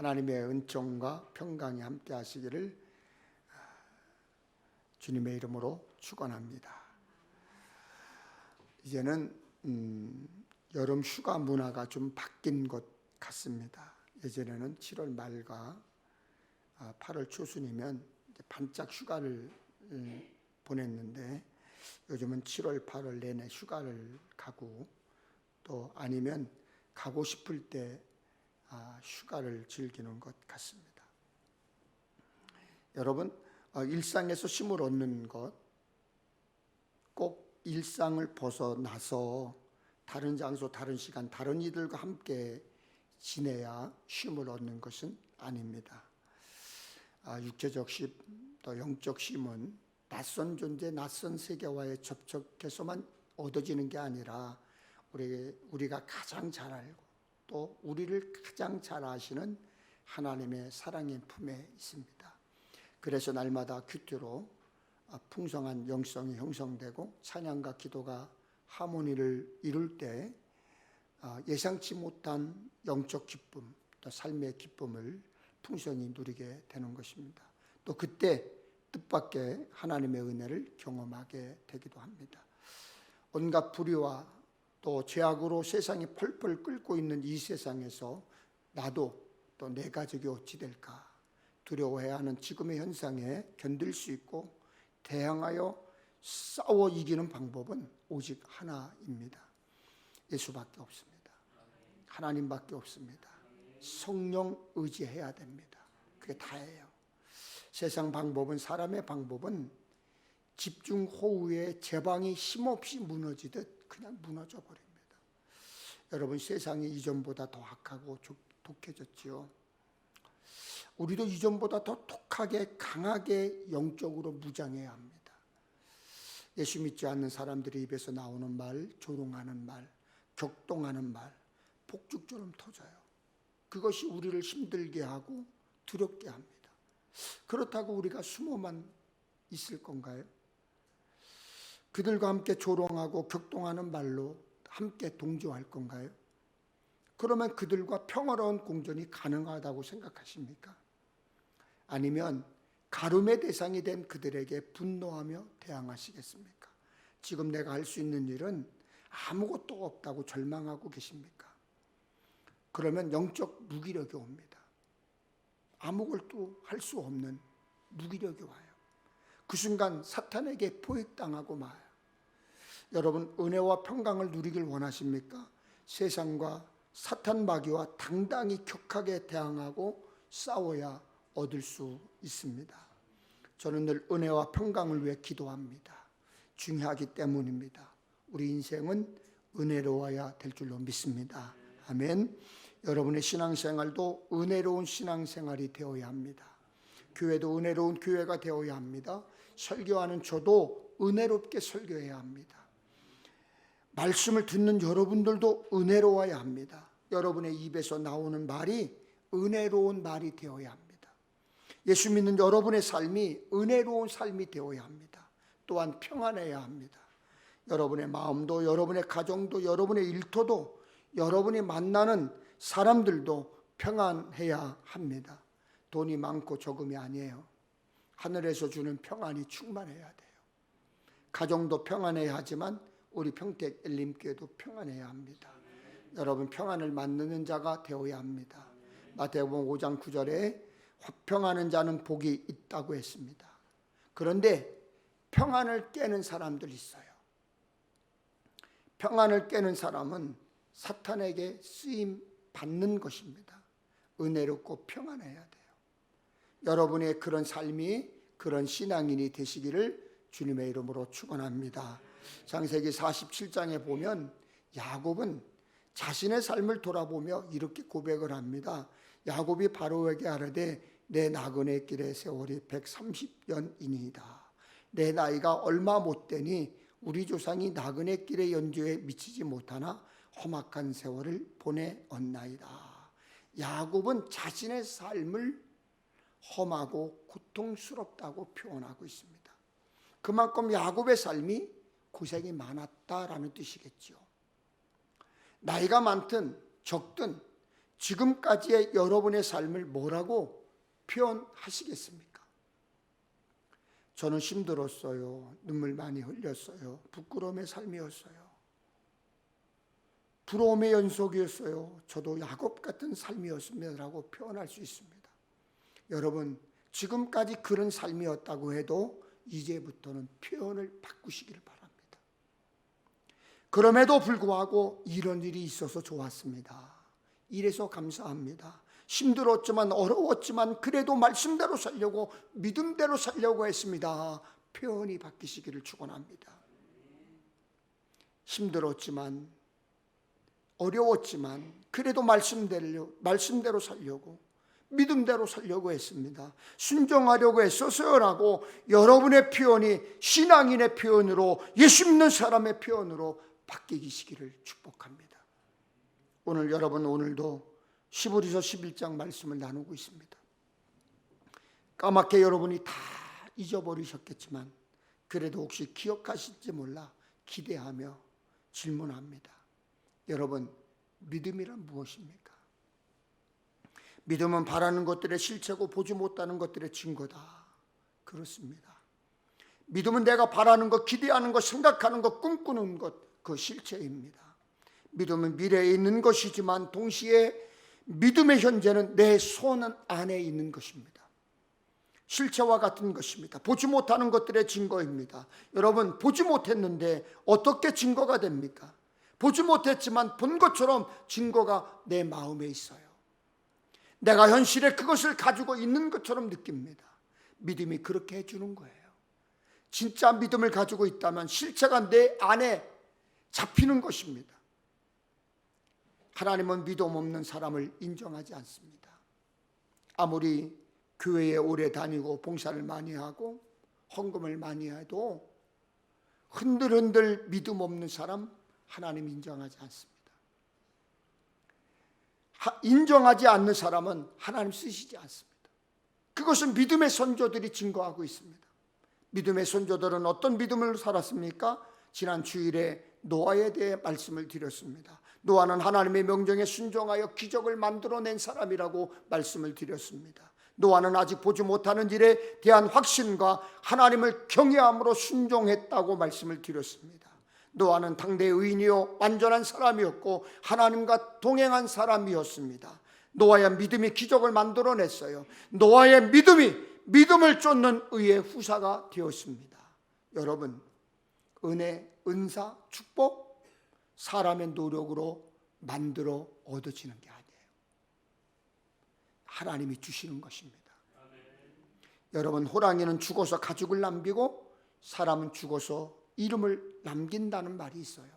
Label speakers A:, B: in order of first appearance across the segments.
A: 하나님의 은총과 평강이 함께 하시기를 주님의 이름으로 축원합니다. 이제는 여름 휴가 문화가 좀 바뀐 것 같습니다. 예전에는 7월 말과 8월 초순이면 반짝 휴가를 보냈는데 요즘은 7월, 8월 내내 휴가를 가고 또 아니면 가고 싶을 때 휴가를 즐기는 것 같습니다. 여러분, 일상에서 쉼을 얻는 것, 꼭 일상을 벗어나서 다른 장소, 다른 시간, 다른 이들과 함께 지내야 쉼을 얻는 것은 아닙니다. 육체적 쉼, 또 영적 쉼은 낯선 존재, 낯선 세계와의 접촉해서만 얻어지는 게 아니라 우리가 가장 잘 알고 또 우리를 가장 잘 아시는 하나님의 사랑의 품에 있습니다. 그래서 날마다 큐티로 풍성한 영성이 형성되고 찬양과 기도가 하모니를 이룰 때 예상치 못한 영적 기쁨, 또 삶의 기쁨을 풍성히 누리게 되는 것입니다. 또 그때 뜻밖의 하나님의 은혜를 경험하게 되기도 합니다. 온갖 불의와 또 죄악으로 세상이 펄펄 끓고 있는 이 세상에서 나도 또 내 가족이 어찌 될까 두려워해야 하는 지금의 현상에 견딜 수 있고 대항하여 싸워 이기는 방법은 오직 하나입니다. 예수밖에 없습니다. 하나님밖에 없습니다. 성령 의지해야 됩니다. 그게 다예요. 세상 방법은, 사람의 방법은 집중호우에 제방이 힘없이 무너지듯 그냥 무너져 버립니다. 여러분, 세상이 이전보다 더 악하고 독해졌지요. 우리도 이전보다 더 독하게 강하게 영적으로 무장해야 합니다. 예수 믿지 않는 사람들의 입에서 나오는 말, 조롱하는 말, 격동하는 말, 폭죽처럼 터져요. 그것이 우리를 힘들게 하고 두렵게 합니다. 그렇다고 우리가 숨어만 있을 건가요? 그들과 함께 조롱하고 격동하는 말로 함께 동조할 건가요? 그러면 그들과 평화로운 공존이 가능하다고 생각하십니까? 아니면 가름의 대상이 된 그들에게 분노하며 대항하시겠습니까? 지금 내가 할 수 있는 일은 아무것도 없다고 절망하고 계십니까? 그러면 영적 무기력이 옵니다. 아무것도 할 수 없는 무기력이 와요. 그 순간 사탄에게 포획당하고 마요. 여러분, 은혜와 평강을 누리길 원하십니까? 세상과 사탄 마귀와 당당히 격하게 대항하고 싸워야 얻을 수 있습니다. 저는 늘 은혜와 평강을 위해 기도합니다. 중요하기 때문입니다. 우리 인생은 은혜로워야 될 줄로 믿습니다. 아멘. 여러분의 신앙생활도 은혜로운 신앙생활이 되어야 합니다. 교회도 은혜로운 교회가 되어야 합니다. 설교하는 저도 은혜롭게 설교해야 합니다. 말씀을 듣는 여러분들도 은혜로워야 합니다. 여러분의 입에서 나오는 말이 은혜로운 말이 되어야 합니다. 예수 믿는 여러분의 삶이 은혜로운 삶이 되어야 합니다. 또한 평안해야 합니다. 여러분의 마음도, 여러분의 가정도, 여러분의 일터도, 여러분이 만나는 사람들도 평안해야 합니다. 돈이 많고 적음이 아니에요. 하늘에서 주는 평안이 충만해야 돼요. 가정도 평안해야 하지만 우리 평택 엘림교회도 평안해야 합니다. 여러분, 평안을 만드는 자가 되어야 합니다. 마태복음 5장 9절에 화평하는 자는 복이 있다고 했습니다. 그런데 평안을 깨는 사람들이 있어요. 평안을 깨는 사람은 사탄에게 쓰임 받는 것입니다. 은혜롭고 평안해야 돼요. 여러분의 그런 삶이, 그런 신앙인이 되시기를 주님의 이름으로 축원합니다. 창세기 47장에 보면 야곱은 자신의 삶을 돌아보며 이렇게 고백을 합니다. 야곱이 바로에게 아뢰되 내 나그네 길의 세월이 130년이니이다. 내 나이가 얼마 못되니 우리 조상이 나그네 길의 연주에 미치지 못하나 험악한 세월을 보내었나이다. 야곱은 자신의 삶을 험하고 고통스럽다고 표현하고 있습니다. 그만큼 야곱의 삶이 고생이 많았다라는 뜻이겠죠. 나이가 많든 적든 지금까지의 여러분의 삶을 뭐라고 표현하시겠습니까? 저는 힘들었어요. 눈물 많이 흘렸어요. 부끄러움의 삶이었어요. 부러움의 연속이었어요. 저도 야곱 같은 삶이었습니다라고 표현할 수 있습니다. 여러분, 지금까지 그런 삶이었다고 해도 이제부터는 표현을 바꾸시기를 바랍니다. 그럼에도 불구하고 이런 일이 있어서 좋았습니다. 이래서 감사합니다. 힘들었지만 어려웠지만 그래도 말씀대로 살려고 믿음대로 살려고 했습니다. 표현이 바뀌시기를 축원합니다. 힘들었지만 어려웠지만 그래도 말씀대로 살려고 믿음대로 살려고 했습니다. 순종하려고 했었어요라고 여러분의 표현이 신앙인의 표현으로 예수 믿는 사람의 표현으로 바뀌시기를 축복합니다. 오늘 여러분 오늘도 히브리서 11장 말씀을 나누고 있습니다. 까맣게 여러분이 다 잊어버리셨겠지만 그래도 혹시 기억하실지 몰라 기대하며 질문합니다. 여러분, 믿음이란 무엇입니까? 믿음은 바라는 것들의 실체고 보지 못하는 것들의 증거다. 그렇습니다. 믿음은 내가 바라는 것, 기대하는 것, 생각하는 것, 꿈꾸는 것, 그 실체입니다. 믿음은 미래에 있는 것이지만 동시에 믿음의 현재는 내 손 안에 있는 것입니다. 실체와 같은 것입니다. 보지 못하는 것들의 증거입니다. 여러분, 보지 못했는데 어떻게 증거가 됩니까? 보지 못했지만 본 것처럼 증거가 내 마음에 있어요. 내가 현실에 그것을 가지고 있는 것처럼 느낍니다. 믿음이 그렇게 해주는 거예요. 진짜 믿음을 가지고 있다면 실체가 내 안에 잡히는 것입니다. 하나님은 믿음 없는 사람을 인정하지 않습니다. 아무리 교회에 오래 다니고 봉사를 많이 하고 헌금을 많이 해도 흔들흔들 믿음 없는 사람 하나님 인정하지 않습니다. 인정하지 않는 사람은 하나님 쓰시지 않습니다. 그것은 믿음의 선조들이 증거하고 있습니다. 믿음의 선조들은 어떤 믿음을 살았습니까? 지난 주일에 노아에 대해 말씀을 드렸습니다. 노아는 하나님의 명령에 순종하여 기적을 만들어낸 사람이라고 말씀을 드렸습니다. 노아는 아직 보지 못하는 일에 대한 확신과 하나님을 경외함으로 순종했다고 말씀을 드렸습니다. 노아는 당대의 의인이요 완전한 사람이었고 하나님과 동행한 사람이었습니다. 노아의 믿음이 기적을 만들어냈어요. 노아의 믿음이 믿음을 쫓는 의의 후사가 되었습니다. 여러분, 은혜, 은사, 축복 사람의 노력으로 만들어 얻어지는 게 아니에요. 하나님이 주시는 것입니다. 여러분, 호랑이는 죽어서 가죽을 남기고 사람은 죽어서 이름을 남긴다는 말이 있어요.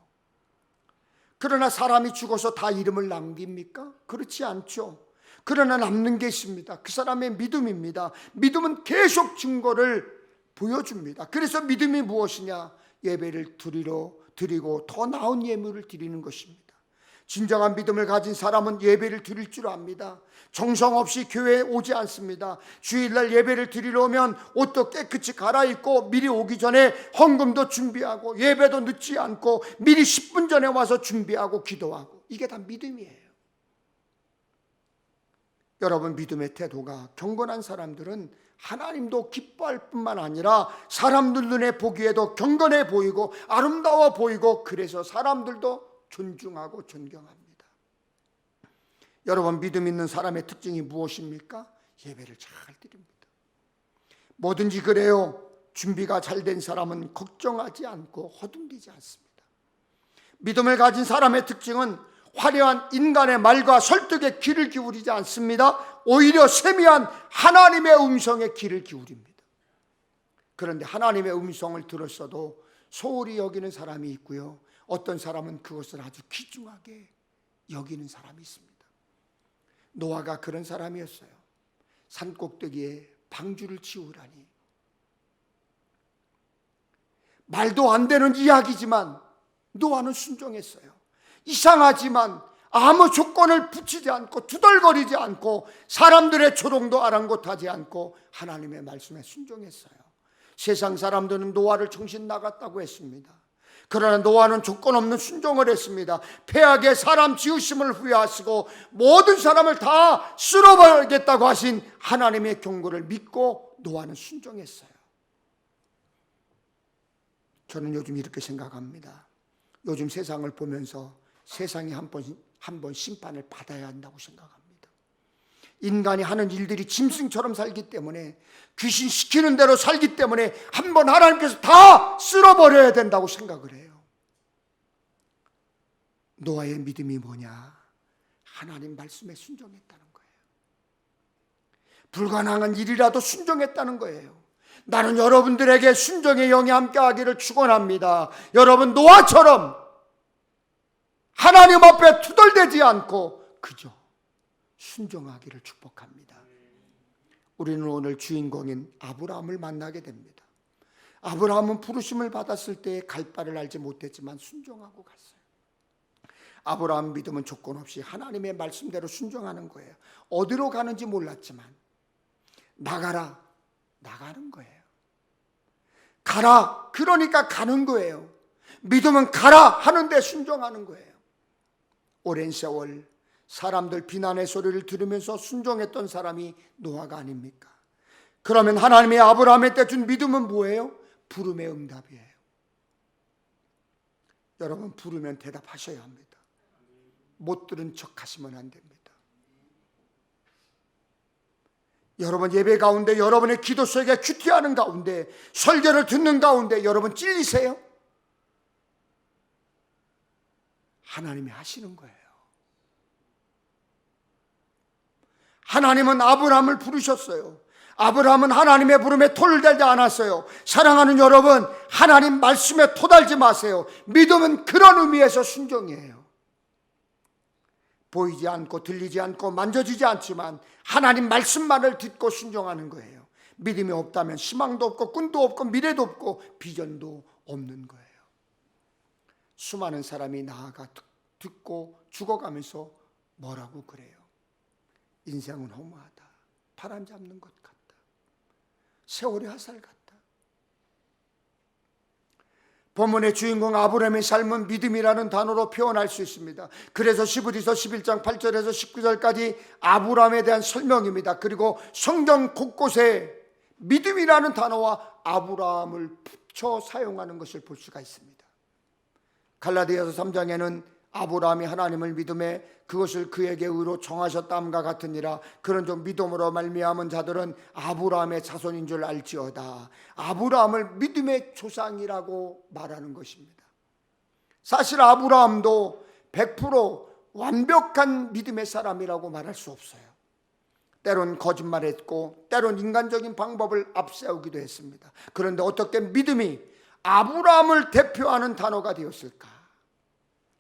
A: 그러나 사람이 죽어서 다 이름을 남깁니까? 그렇지 않죠. 그러나 남는 게 있습니다. 그 사람의 믿음입니다. 믿음은 계속 증거를 보여줍니다. 그래서 믿음이 무엇이냐? 예배를 드리고 더 나은 예물을 드리는 것입니다. 진정한 믿음을 가진 사람은 예배를 드릴 줄 압니다. 정성 없이 교회에 오지 않습니다. 주일날 예배를 드리러 오면 옷도 깨끗이 갈아입고 미리 오기 전에 헌금도 준비하고 예배도 늦지 않고 미리 10분 전에 와서 준비하고 기도하고, 이게 다 믿음이에요. 여러분, 믿음의 태도가 경건한 사람들은 하나님도 기뻐할 뿐만 아니라 사람들 눈에 보기에도 경건해 보이고 아름다워 보이고, 그래서 사람들도 존중하고 존경합니다. 여러분, 믿음 있는 사람의 특징이 무엇입니까? 예배를 잘 드립니다. 뭐든지 그래요. 준비가 잘 된 사람은 걱정하지 않고 허둥대지 않습니다. 믿음을 가진 사람의 특징은 화려한 인간의 말과 설득에 귀를 기울이지 않습니다. 오히려 세미한 하나님의 음성에 귀를 기울입니다. 그런데 하나님의 음성을 들었어도 소홀히 여기는 사람이 있고요, 어떤 사람은 그것을 아주 귀중하게 여기는 사람이 있습니다. 노아가 그런 사람이었어요. 산꼭대기에 방주를 지으라니, 말도 안 되는 이야기지만 노아는 순종했어요. 이상하지만 아무 조건을 붙이지 않고 투덜거리지 않고 사람들의 조롱도 아랑곳하지 않고 하나님의 말씀에 순종했어요. 세상 사람들은 노아를 정신 나갔다고 했습니다. 그러나 노아는 조건 없는 순종을 했습니다. 패하게 사람 지으심을 후회하시고 모든 사람을 다 쓸어버리겠다고 하신 하나님의 경고를 믿고 노아는 순종했어요. 저는 요즘 이렇게 생각합니다. 요즘 세상을 보면서 세상이 한 번 심판을 받아야 한다고 생각합니다. 인간이 하는 일들이 짐승처럼 살기 때문에, 귀신 시키는 대로 살기 때문에 한 번 하나님께서 다 쓸어버려야 된다고 생각을 해요. 노아의 믿음이 뭐냐? 하나님 말씀에 순종했다는 거예요. 불가능한 일이라도 순종했다는 거예요. 나는 여러분들에게 순종의 영이 함께하기를 축원합니다. 여러분 노아처럼 하나님 앞에 투덜대지 않고 그저 순종하기를 축복합니다. 우리는 오늘 주인공인 아브라함을 만나게 됩니다. 아브라함은 부르심을 받았을 때 갈 바를 알지 못했지만 순종하고 갔어요. 아브라함 믿음은 조건 없이 하나님의 말씀대로 순종하는 거예요. 어디로 가는지 몰랐지만 나가라, 나가는 거예요. 가라, 그러니까 가는 거예요. 믿음은 가라 하는데 순종하는 거예요. 오랜 세월 사람들 비난의 소리를 들으면서 순종했던 사람이 노아가 아닙니까? 그러면 하나님이 아브라함한테 준 믿음은 뭐예요? 부름의 응답이에요. 여러분 부르면 대답하셔야 합니다. 못 들은 척 하시면 안 됩니다. 여러분 예배 가운데, 여러분의 기도 속에 큐티하는 가운데, 설교를 듣는 가운데 여러분 찔리세요? 하나님이 하시는 거예요. 하나님은 아브라함을 부르셨어요. 아브라함은 하나님의 부름에 토를 달지 않았어요. 사랑하는 여러분, 하나님 말씀에 토달지 마세요. 믿음은 그런 의미에서 순종이에요. 보이지 않고 들리지 않고 만져지지 않지만 하나님 말씀만을 듣고 순종하는 거예요. 믿음이 없다면 희망도 없고 꿈도 없고 미래도 없고 비전도 없는 거예요. 수많은 사람이 나아가 듣고 죽어가면서 뭐라고 그래요? 인생은 허무하다. 바람 잡는 것 같다. 세월의 화살 같다. 본문의 주인공 아브라함의 삶은 믿음이라는 단어로 표현할 수 있습니다. 그래서 히브리서 11장 8절에서 19절까지 아브라함에 대한 설명입니다. 그리고 성경 곳곳에 믿음이라는 단어와 아브라함을 붙여 사용하는 것을 볼 수가 있습니다. 갈라디아서 3장에는 아브라함이 하나님을 믿음에 그것을 그에게 의로 정하셨다함과 같으니라. 그런즉 믿음으로 말미암은 자들은 아브라함의 자손인 줄 알지어다. 아브라함을 믿음의 조상이라고 말하는 것입니다. 사실 아브라함도 100% 완벽한 믿음의 사람이라고 말할 수 없어요. 때론 거짓말했고 때론 인간적인 방법을 앞세우기도 했습니다. 그런데 어떻게 믿음이 아브라함을 대표하는 단어가 되었을까?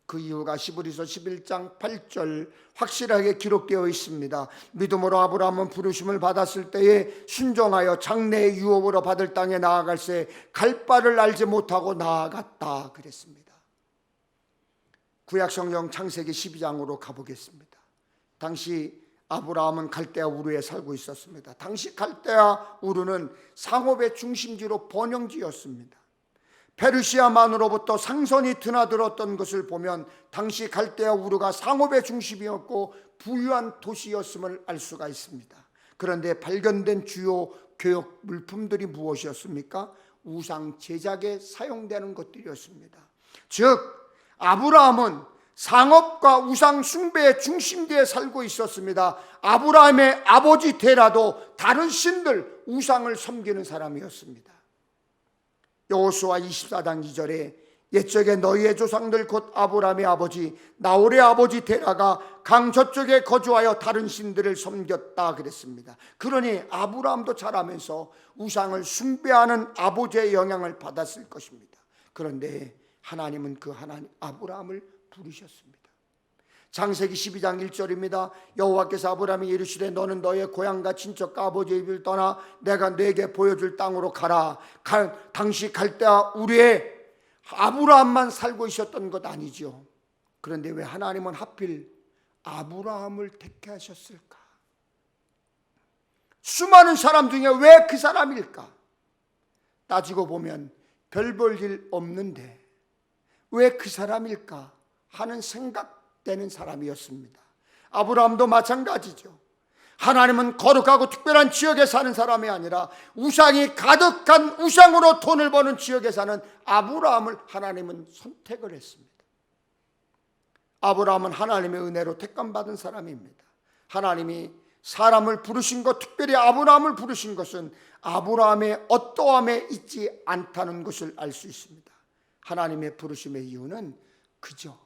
A: 그 이유가 히브리서 11장 8절 확실하게 기록되어 있습니다. 믿음으로 아브라함은 부르심을 받았을 때에 순종하여 장래의 유업으로 받을 땅에 나아갈새 갈 바를 알지 못하고 나아갔다 그랬습니다. 구약성경 창세기 12장으로 가보겠습니다. 당시 아브라함은 갈대아 우르에 살고 있었습니다. 당시 갈대아 우르는 상업의 중심지로 번영지였습니다. 페르시아만으로부터 상선이 드나들었던 것을 보면 당시 갈대아 우르가 상업의 중심이었고 부유한 도시였음을 알 수가 있습니다. 그런데 발견된 주요 교역 물품들이 무엇이었습니까? 우상 제작에 사용되는 것들이었습니다. 즉 아브라함은 상업과 우상 숭배의 중심지에 살고 있었습니다. 아브라함의 아버지 데라도 다른 신들 우상을 섬기는 사람이었습니다. 여호수아 24장 2절에 옛적에 너희의 조상들 곧 아브라함의 아버지 나홀의 아버지 데라가 강 저쪽에 거주하여 다른 신들을 섬겼다 그랬습니다. 그러니 아브라함도 자라면서 우상을 숭배하는 아버지의 영향을 받았을 것입니다. 그런데 하나님은 그 하나님 아브라함을 부르셨습니다. 창세기 12장 1절입니다. 여호와께서 아브라함이 이르시되 너는 너의 고향과 친척과 아버지의 집을 떠나 내가 네게 보여줄 땅으로 가라. 당시 갈대아 우르에 아브라함만 살고 있었던 것 아니죠. 그런데 왜 하나님은 하필 아브라함을 택하셨을까? 수많은 사람 중에 왜 그 사람일까? 따지고 보면 별 볼 일 없는데 왜 그 사람일까 하는 생각되는 사람이었습니다. 아브라함도 마찬가지죠. 하나님은 거룩하고 특별한 지역에 사는 사람이 아니라 우상이 가득한 우상으로 돈을 버는 지역에 사는 아브라함을 하나님은 선택을 했습니다. 아브라함은 하나님의 은혜로 택감받은 사람입니다. 하나님이 사람을 부르신 것, 특별히 아브라함을 부르신 것은 아브라함의 어떠함에 있지 않다는 것을 알 수 있습니다. 하나님의 부르심의 이유는 그저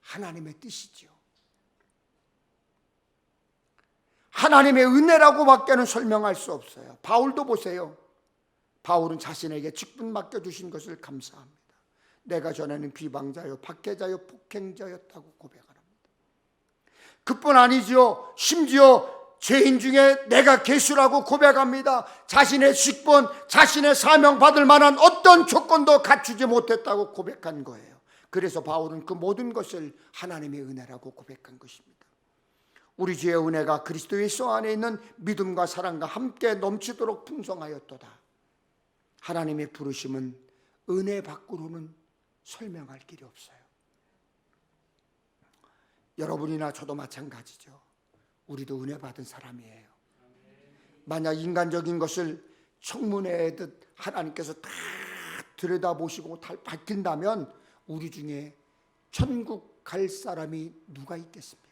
A: 하나님의 뜻이지요. 하나님의 은혜라고밖에는 설명할 수 없어요. 바울도 보세요. 바울은 자신에게 직분 맡겨주신 것을 감사합니다. 내가 전에는 비방자요, 박해자요, 폭행자였다고 고백합니다. 그뿐 아니죠. 심지어 죄인 중에 내가 괴수라고 고백합니다. 자신의 직분, 자신의 사명 받을 만한 어떤 조건도 갖추지 못했다고 고백한 거예요. 그래서 바울은 그 모든 것을 하나님의 은혜라고 고백한 것입니다. 우리 주의 은혜가 그리스도 예수 안에 있는 믿음과 사랑과 함께 넘치도록 풍성하였도다. 하나님의 부르심은 은혜 밖으로는 설명할 길이 없어요. 여러분이나 저도 마찬가지죠. 우리도 은혜 받은 사람이에요. 만약 인간적인 것을 청문회듯 하나님께서 다 들여다보시고 다 밝힌다면 우리 중에 천국 갈 사람이 누가 있겠습니까?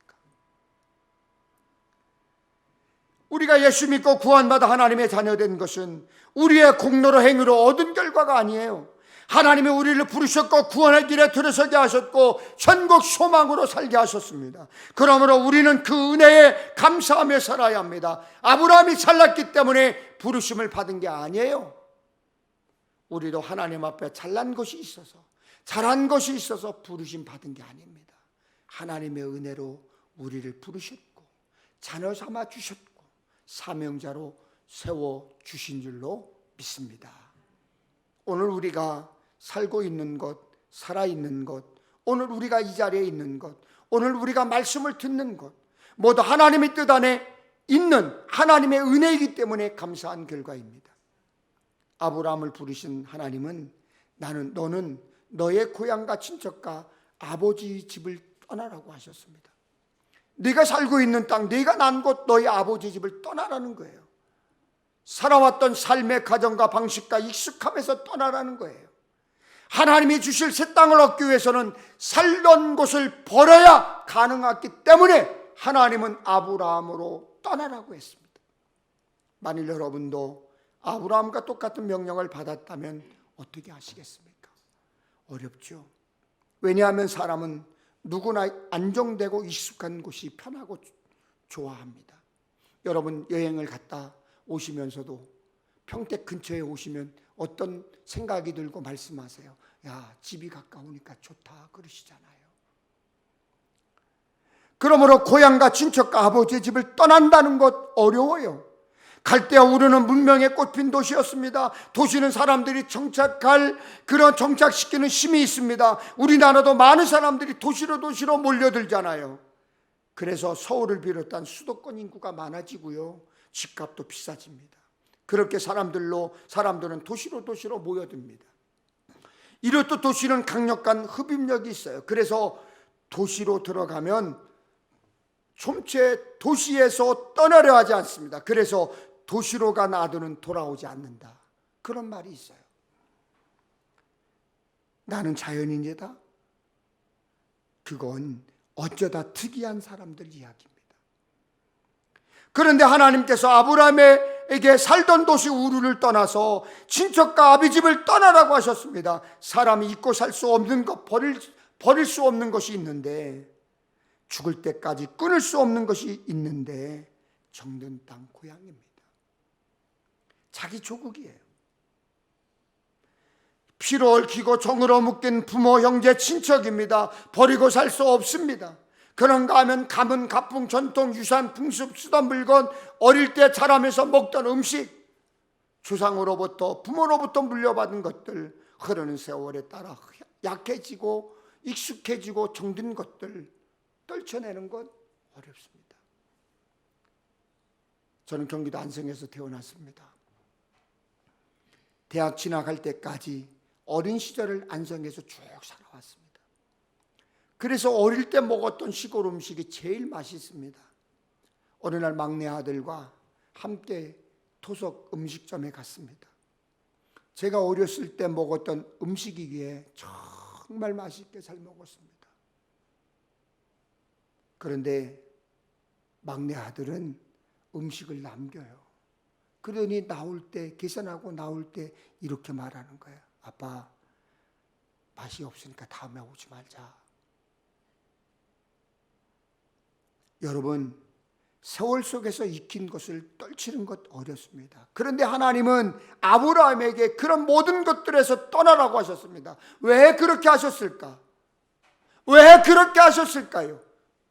A: 우리가 예수 믿고 구원받아 하나님의 자녀된 것은 우리의 공로로 행위로 얻은 결과가 아니에요. 하나님이 우리를 부르셨고 구원의 길에 들어서게 하셨고 천국 소망으로 살게 하셨습니다. 그러므로 우리는 그 은혜에 감사하며 살아야 합니다. 아브라함이 잘났기 때문에 부르심을 받은 게 아니에요. 우리도 하나님 앞에 잘난 것이 있어서, 잘한 것이 있어서 부르심 받은 게 아닙니다. 하나님의 은혜로 우리를 부르셨고 자녀 삼아 주셨고 사명자로 세워주신 줄로 믿습니다. 오늘 우리가 살고 있는 것, 살아있는 것, 오늘 우리가 이 자리에 있는 것, 오늘 우리가 말씀을 듣는 것, 모두 하나님의 뜻 안에 있는 하나님의 은혜이기 때문에 감사한 결과입니다. 아브라함을 부르신 하나님은 너는 너의 고향과 친척과 아버지 집을 떠나라고 하셨습니다. 네가 살고 있는 땅, 네가 난 곳, 너희 아버지 집을 떠나라는 거예요. 살아왔던 삶의 가정과 방식과 익숙함에서 떠나라는 거예요. 하나님이 주실 새 땅을 얻기 위해서는 살던 곳을 버려야 가능했기 때문에 하나님은 아브라함으로 떠나라고 했습니다. 만일 여러분도 아브라함과 똑같은 명령을 받았다면 어떻게 하시겠습니까? 어렵죠. 왜냐하면 사람은 누구나 안정되고 익숙한 곳이 편하고 좋아합니다. 여러분 여행을 갔다 오시면서도 평택 근처에 오시면 어떤 생각이 들고 말씀하세요? 야, 집이 가까우니까 좋다 그러시잖아요. 그러므로 고향과 친척과 아버지의 집을 떠난다는 것 어려워요. 갈대아 우르는 문명의 꽃핀 도시였습니다. 도시는 사람들이 정착시키는 힘이 있습니다. 우리나라도 많은 사람들이 도시로 몰려들잖아요. 그래서 서울을 비롯한 수도권 인구가 많아지고요, 집값도 비싸집니다. 그렇게 사람들은 도시로 모여듭니다. 이렇듯 도시는 강력한 흡입력이 있어요. 그래서 도시로 들어가면 좀채 도시에서 떠나려 하지 않습니다. 그래서 도시로 간 아들은 돌아오지 않는다, 그런 말이 있어요. 나는 자연인이다? 그건 어쩌다 특이한 사람들 이야기입니다. 그런데 하나님께서 아브라함에게 살던 도시 우르를 떠나서 친척과 아비집을 떠나라고 하셨습니다. 사람이 잊고 살 수 없는 것, 버릴 수 없는 것이 있는데, 죽을 때까지 끊을 수 없는 것이 있는데 정든 땅 고향입니다. 자기 조국이에요. 피로 얽히고 정으로 묶인 부모, 형제, 친척입니다. 버리고 살 수 없습니다. 그런가 하면 가문, 가풍, 전통, 유산, 풍습, 쓰던 물건, 어릴 때 자라면서 먹던 음식, 조상으로부터, 부모로부터 물려받은 것들, 흐르는 세월에 따라 약해지고 익숙해지고 정든 것들 떨쳐내는 것 어렵습니다. 저는 경기도 안성에서 태어났습니다. 대학 진학할 때까지 어린 시절을 안성에서 쭉 살아왔습니다. 그래서 어릴 때 먹었던 시골 음식이 제일 맛있습니다. 어느 날 막내 아들과 함께 토속 음식점에 갔습니다. 제가 어렸을 때 먹었던 음식이기에 정말 맛있게 잘 먹었습니다. 그런데 막내 아들은 음식을 남겨요. 그러니 계산하고 나올 때 이렇게 말하는 거예요. 아빠, 맛이 없으니까 다음에 오지 말자. 여러분, 세월 속에서 익힌 것을 떨치는 것 어렵습니다. 그런데 하나님은 아브라함에게 그런 모든 것들에서 떠나라고 하셨습니다. 왜 그렇게 하셨을까? 왜 그렇게 하셨을까요?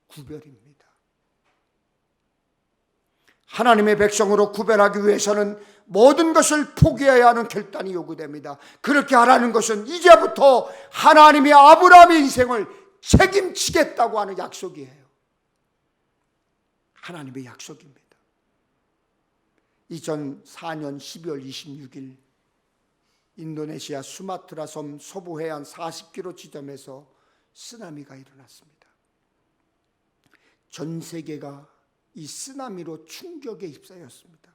A: 구별입니다. 하나님의 백성으로 구별하기 위해서는 모든 것을 포기해야 하는 결단이 요구됩니다. 그렇게 하라는 것은 이제부터 하나님이 아브라함의 인생을 책임지겠다고 하는 약속이에요. 하나님의 약속입니다. 2004년 12월 26일 인도네시아 수마트라 섬 서부 해안 40km 지점에서 쓰나미가 일어났습니다. 전 세계가 이 쓰나미로 충격에 휩싸였습니다.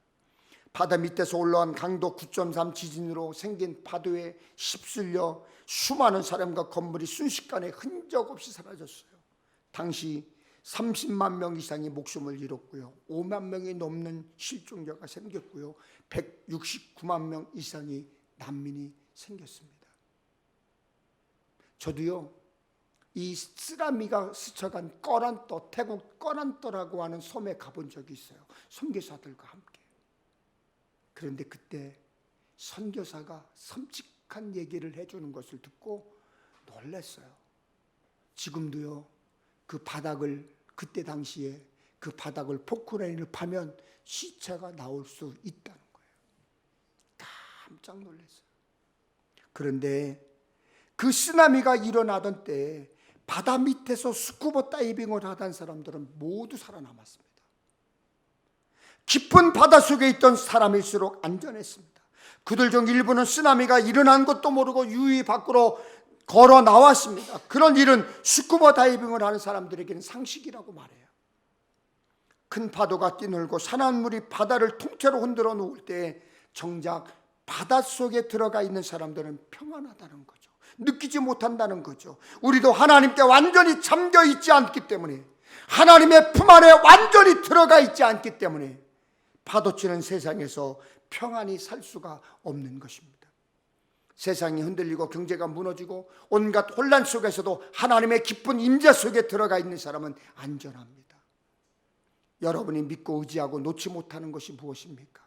A: 바다 밑에서 올라온 강도 9.3 지진으로 생긴 파도에 휩쓸려 수많은 사람과 건물이 순식간에 흔적 없이 사라졌어요. 당시 30만 명 이상이 목숨을 잃었고요. 5만 명이 넘는 실종자가 생겼고요. 169만 명 이상이 난민이 생겼습니다. 저도요, 이 쓰나미가 스쳐간 꺼란떠, 태국 꺼란떠라고 하는 섬에 가본 적이 있어요. 선교사들과 함께. 그런데 그때 선교사가 섬찟한 얘기를 해주는 것을 듣고 놀랐어요. 지금도요, 그 바닥을, 그때 당시에 그 바닥을 포크레인을 파면 시체가 나올 수 있다는 거예요. 깜짝 놀랐어요. 그런데 그 쓰나미가 일어나던 때에 바다 밑에서 스쿠버 다이빙을 하던 사람들은 모두 살아남았습니다. 깊은 바다 속에 있던 사람일수록 안전했습니다. 그들 중 일부는 쓰나미가 일어난 것도 모르고 유유히 밖으로 걸어 나왔습니다. 그런 일은 스쿠버 다이빙을 하는 사람들에게는 상식이라고 말해요. 큰 파도가 뛰놀고 산화물이 바다를 통째로 흔들어 놓을 때 정작 바닷속에 들어가 있는 사람들은 평안하다는 거죠. 느끼지 못한다는 거죠. 우리도 하나님께 완전히 잠겨 있지 않기 때문에, 하나님의 품 안에 완전히 들어가 있지 않기 때문에 파도치는 세상에서 평안히 살 수가 없는 것입니다. 세상이 흔들리고 경제가 무너지고 온갖 혼란 속에서도 하나님의 깊은 임재 속에 들어가 있는 사람은 안전합니다. 여러분이 믿고 의지하고 놓지 못하는 것이 무엇입니까?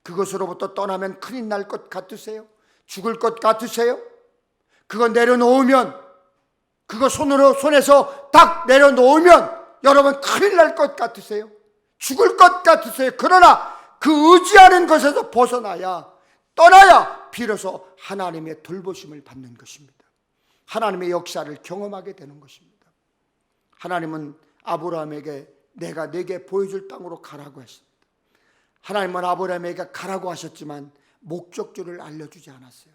A: 그것으로부터 떠나면 큰일 날 것 같으세요? 죽을 것 같으세요? 그거 내려놓으면, 그거 손에서 딱 내려놓으면 여러분 큰일 날 것 같으세요? 죽을 것 같으세요? 그러나 그 의지하는 것에서 벗어나야, 떠나야 비로소 하나님의 돌보심을 받는 것입니다. 하나님의 역사를 경험하게 되는 것입니다. 하나님은 아브라함에게 내가 네게 보여줄 땅으로 가라고 했습니다. 하나님은 아브라함에게 가라고 하셨지만 목적지를 알려주지 않았어요.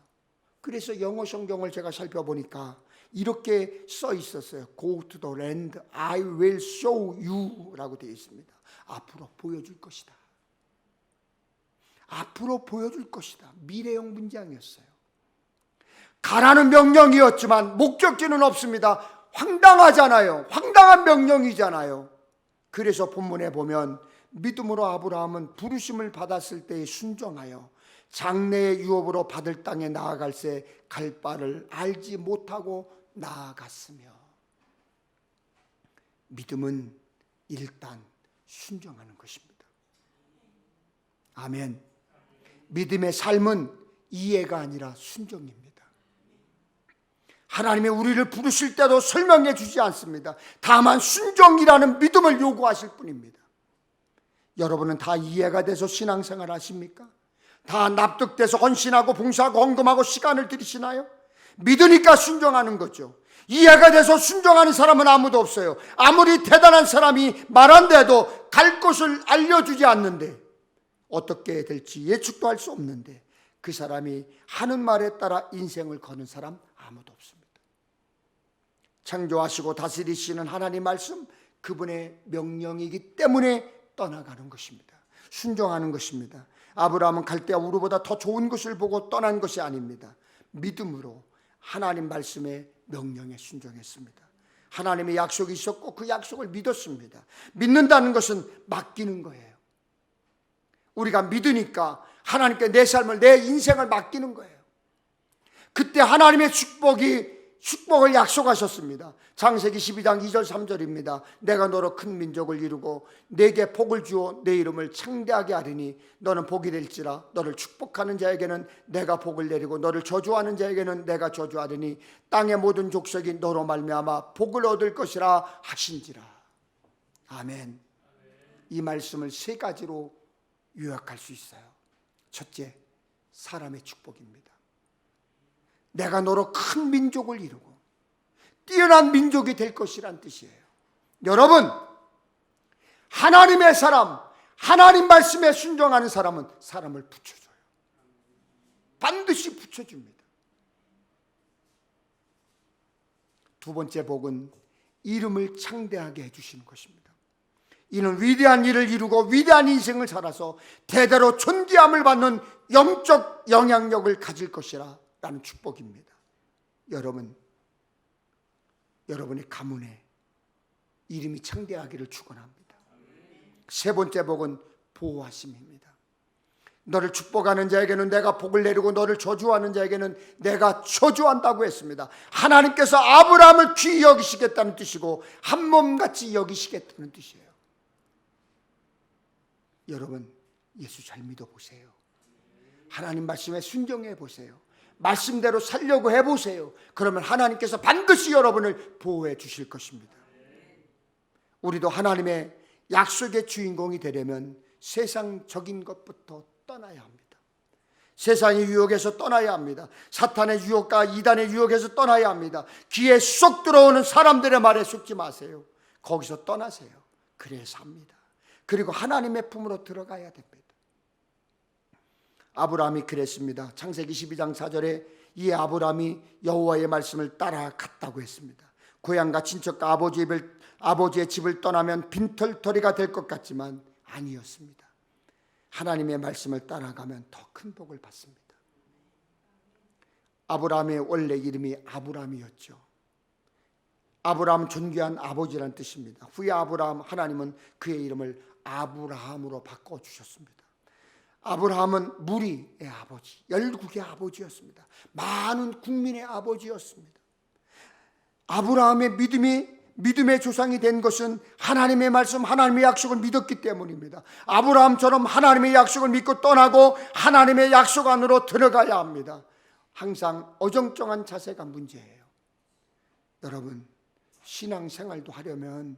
A: 그래서 영어 성경을 제가 살펴보니까 이렇게 써 있었어요. Go to the land I will show you 라고 되어 있습니다. 앞으로 보여줄 것이다. 앞으로 보여줄 것이다. 미래형 문장이었어요. 가라는 명령이었지만 목적지는 없습니다. 황당하잖아요. 황당한 명령이잖아요. 그래서 본문에 보면 믿음으로 아브라함은 부르심을 받았을 때에 순종하여 장래의 유업으로 받을 땅에 나아갈새 갈 바를 알지 못하고 나아갔으며, 믿음은 일단 순종하는 것입니다. 아멘. 믿음의 삶은 이해가 아니라 순종입니다. 하나님이 우리를 부르실 때도 설명해 주지 않습니다. 다만 순종이라는 믿음을 요구하실 뿐입니다. 여러분은 다 이해가 돼서 신앙생활 하십니까? 다 납득돼서 헌신하고 봉사하고 헌금하고 시간을 들이시나요? 믿으니까 순종하는 거죠. 이해가 돼서 순종하는 사람은 아무도 없어요. 아무리 대단한 사람이 말한데도 갈 곳을 알려주지 않는데, 어떻게 될지 예측도 할 수 없는데 그 사람이 하는 말에 따라 인생을 거는 사람 아무도 없습니다. 창조하시고 다스리시는 하나님 말씀, 그분의 명령이기 때문에 떠나가는 것입니다. 순종하는 것입니다. 아브라함은 갈대아 우르보다 더 좋은 것을 보고 떠난 것이 아닙니다. 믿음으로 하나님 말씀의 명령에 순종했습니다. 하나님의 약속이 있었고 그 약속을 믿었습니다. 믿는다는 것은 맡기는 거예요. 우리가 믿으니까 하나님께 내 삶을, 내 인생을 맡기는 거예요. 그때 하나님의 축복을 약속하셨습니다. 창세기 12장 2절 3절입니다. 내가 너로 큰 민족을 이루고 내게 복을 주어 내 이름을 창대하게 하리니 너는 복이 될지라. 너를 축복하는 자에게는 내가 복을 내리고 너를 저주하는 자에게는 내가 저주하리니 땅의 모든 족속이 너로 말미암아 복을 얻을 것이라 하신지라. 아멘. 이 말씀을 세 가지로 요약할 수 있어요. 첫째, 사람의 축복입니다. 내가 너로 큰 민족을 이루고 뛰어난 민족이 될 것이란 뜻이에요. 여러분, 하나님의 사람, 하나님 말씀에 순종하는 사람은 사람을 붙여줘요. 반드시 붙여줍니다. 두 번째 복은 이름을 창대하게 해주시는 것입니다. 이는 위대한 일을 이루고 위대한 인생을 살아서 대대로 존귀함을 받는 영적 영향력을 가질 것이라 라는 축복입니다. 여러분의 가문에 이름이 창대하기를 축원합니다. 세 번째 복은 보호하심입니다. 너를 축복하는 자에게는 내가 복을 내리고 너를 저주하는 자에게는 내가 저주한다고 했습니다. 하나님께서 아브라함을 귀히 여기시겠다는 뜻이고 한 몸같이 여기시겠다는 뜻이에요. 여러분, 예수 잘 믿어보세요. 하나님 말씀에 순종해 보세요. 말씀대로 살려고 해보세요. 그러면 하나님께서 반드시 여러분을 보호해 주실 것입니다. 우리도 하나님의 약속의 주인공이 되려면 세상적인 것부터 떠나야 합니다. 세상의 유혹에서 떠나야 합니다. 사탄의 유혹과 이단의 유혹에서 떠나야 합니다. 귀에 쏙 들어오는 사람들의 말에 속지 마세요. 거기서 떠나세요. 그래야 삽니다. 그리고 하나님의 품으로 들어가야 됩니다. 아브라함이 그랬습니다. 창세기 12장 4절에 이 아브라함이 여호와의 말씀을 따라갔다고 했습니다. 고향과 친척과 아버지의 집을 떠나면 빈털터리가 될 것 같지만 아니었습니다. 하나님의 말씀을 따라가면 더 큰 복을 받습니다. 아브라함의 원래 이름이 아브람이었죠. 아브라함 존귀한 아버지란 뜻입니다. 후에 하나님은 그의 이름을 아브라함으로 바꿔주셨습니다. 아브라함은 무리의 아버지, 열국의 아버지였습니다. 많은 국민의 아버지였습니다. 아브라함의 믿음의 조상이 된 것은 하나님의 말씀, 하나님의 약속을 믿었기 때문입니다. 아브라함처럼 하나님의 약속을 믿고 떠나고 하나님의 약속 안으로 들어가야 합니다. 항상 어정쩡한 자세가 문제예요. 여러분, 신앙생활도 하려면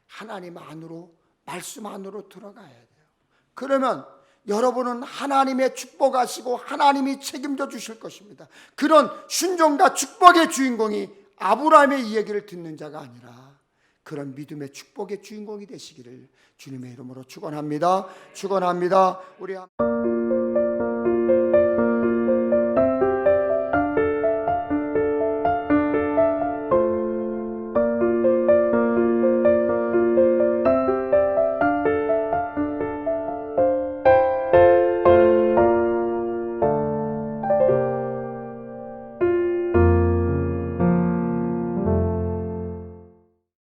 A: 하나님 안으로, 말씀 안으로 들어가야 돼요. 그러면 여러분은 하나님의 축복하시고 하나님이 책임져 주실 것입니다. 그런 순종과 축복의 주인공이 아브라함의 이야기를 듣는 자가 아니라 그런 믿음의 축복의 주인공이 되시기를 주님의 이름으로 축원합니다. 축원합니다. 우리